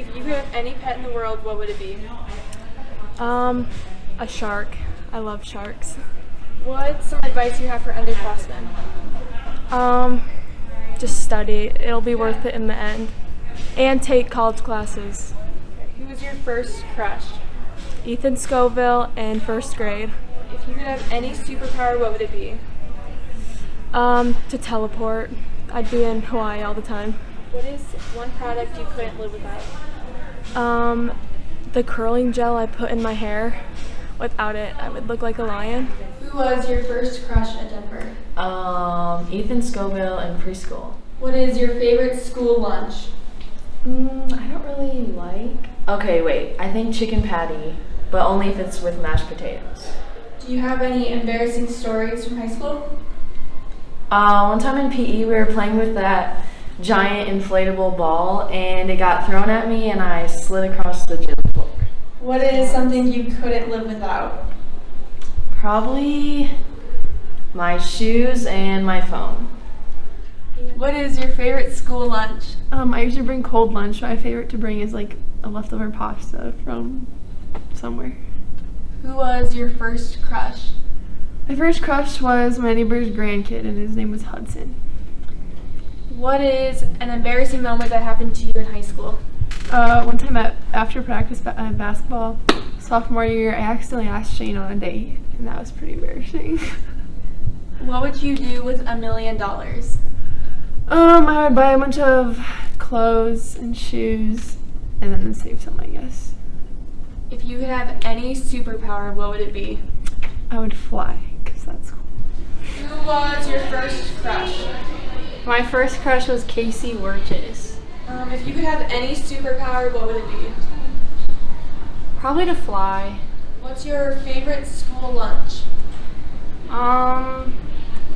If you could have any pet in the world, what would it be? A shark. I love sharks. What's some advice you have for underclassmen? Just study. It'll be worth it in the end. And take college classes. Who was your first crush? Ethan Scoville in first grade. If you could have any superpower, what would it be? To teleport. I'd be in Hawaii all the time. What is one product you couldn't live without? The curling gel I put in my hair. Without it, I would look like a lion. Who was your first crush at Denver? Ethan Scoville in preschool. What is your favorite school lunch? I don't really like. Okay, wait. I think chicken patty, but only if it's with mashed potatoes. Do you have any embarrassing stories from high school? One time in PE, we were playing with that giant inflatable ball, and it got thrown at me, and I slid across the gym floor. What is something you couldn't live without? Probably my shoes and my phone. What is your favorite school lunch? I usually bring cold lunch. My favorite to bring is like a leftover pasta from somewhere. Who was your first crush? My first crush was my neighbor's grandkid, and his name was Hudson. What is an embarrassing moment that happened to you in high school? One time after practice basketball, sophomore year, I accidentally asked Shane on a date, and that was pretty embarrassing. What would you do with $1 million? I would buy a bunch of clothes and shoes, and then save some, I guess. If you could have any superpower, what would it be? I would fly, because that's cool. Who was your first crush? My first crush was Casey Wirches. If you could have any superpower, what would it be? Probably to fly. What's your favorite school lunch?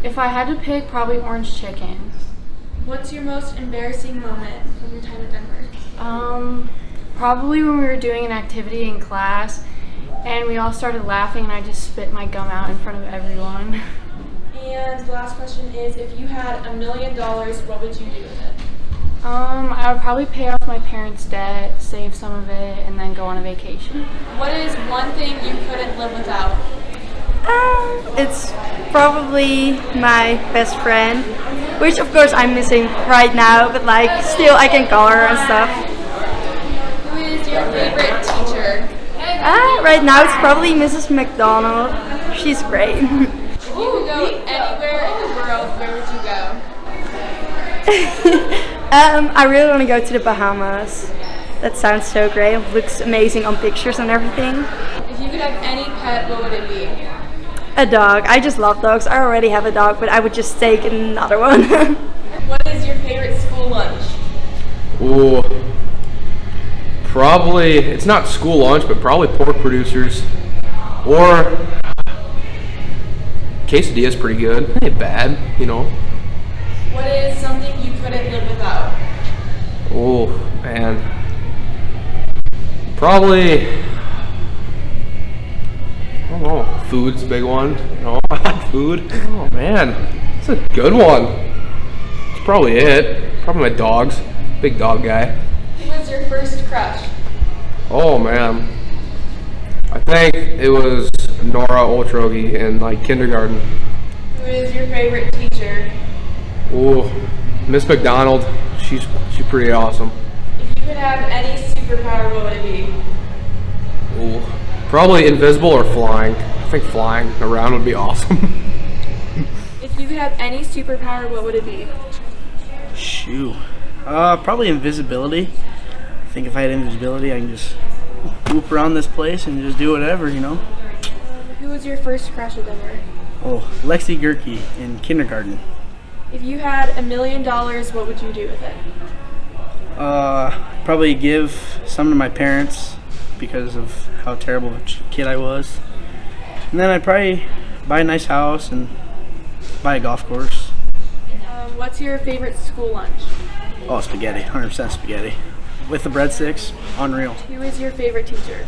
If I had to pick, probably orange chicken. What's your most embarrassing moment from your time at Denver? Probably when we were doing an activity in class and we all started laughing and I just spit my gum out in front of everyone. And the last question is, if you had $1 million, what would you do with it? I would probably pay off my parents' debt, save some of it, and then go on a vacation. What is one thing you couldn't live without? It's probably my best friend, which of course I'm missing right now, but like still I can call her and stuff. Who is your favorite teacher? Right now it's probably Mrs. McDonald. She's great. If you could go anywhere in the world, where would you go? I really want to go to the Bahamas. That sounds so great. It looks amazing on pictures and everything. If you could have any pet, what would it be? A dog. I just love dogs. I already have a dog, but I would just take another one. What is your favorite school lunch? Ooh, probably, it's not school lunch, but probably pork producers. Or quesadilla's pretty good. It ain't bad, you know. What is something you couldn't live without? Oh, man. Probably, I don't know, food's a big one. No, food. Oh, man. It's a good one. That's probably it. Probably my dogs. Big dog guy. Who was your first crush? Oh, man. I think it was Nora Oltrogi in like kindergarten. Who is your favorite teacher? Ooh, Miss McDonald. She's pretty awesome. If you could have any superpower, what would it be? Ooh, probably invisible or flying. I think flying around would be awesome. If you could have any superpower, what would it be? Shoo. Probably invisibility. I think if I had invisibility, I can just whoop around this place and just do whatever, you know. Who was your first crush at Denver? Oh, Lexi Gerke in kindergarten. If you had $1 million, what would you do with it? Probably give some to my parents because of how terrible a kid I was. And then I'd probably buy a nice house and buy a golf course. What's your favorite school lunch? Oh, spaghetti. 100% spaghetti. With the breadsticks, unreal. Who is your favorite teacher?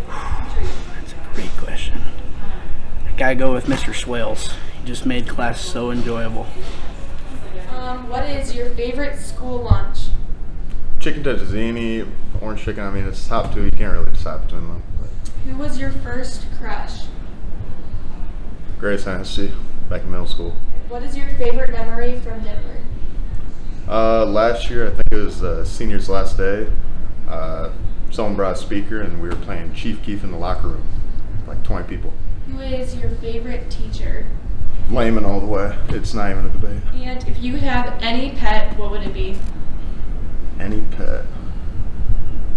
That's a great question. I gotta go with Mr. Swales. He just made class so enjoyable. What is your favorite school lunch? Chicken tetrazzini, orange chicken. I mean, it's top two. You can't really decide between them. Who was your first crush? Grace Hennessy, back in middle school. What is your favorite memory from Denver? Last year, I think it was the seniors' last day. Someone brought a speaker, and we were playing Chief Keef in the locker room, like 20 people. Who is your favorite teacher? Layman all the way. It's not even a debate. And if you could have any pet, what would it be? Any pet.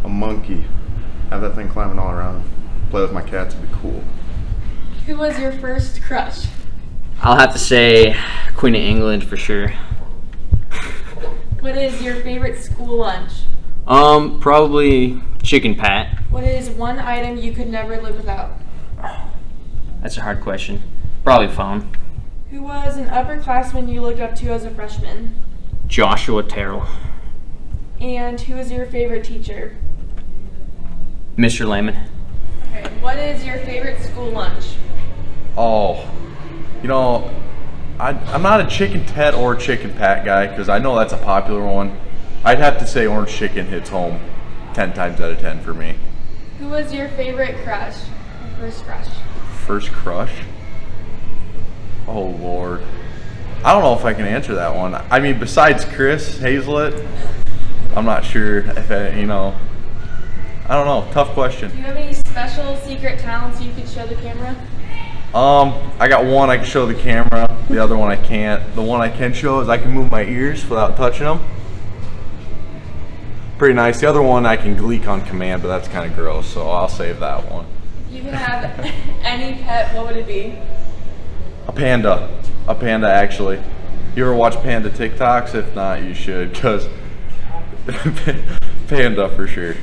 A monkey. Have that thing climbing all around. Play with my cats would be cool. Who was your first crush? I'll have to say Queen of England for sure. What is your favorite school lunch? Probably chicken pat. What is one item you could never live without? That's a hard question. Probably phone. Who was an upperclassman you looked up to as a freshman? Joshua Terrell. And who is your favorite teacher? Mr. Lehman. Okay. What is your favorite school lunch? Oh, you know, I'm not a chicken tet or chicken pat guy because I know that's a popular one. I'd have to say orange chicken hits home 10 times out of 10 for me. Who was your favorite crush? Or first crush? First crush? Oh, Lord. I don't know if I can answer that one. I mean, besides Chris Haislet, I'm not sure if I, I don't know. Tough question. Do you have any special secret talents you could show the camera? I got one I can show the camera. The other one I can't. The one I can show is I can move my ears without touching them. Pretty nice. The other one I can gleek on command, but that's kind of gross, so I'll save that one. If you could have any pet, what would it be? A panda. A panda, actually. You ever watch panda TikToks? If not, you should, because panda for sure.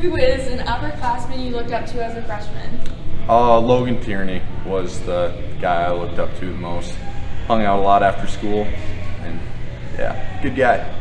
Who is an upperclassman you looked up to as a freshman? Logan Tierney was the guy I looked up to the most. Hung out a lot after school, and yeah, good guy.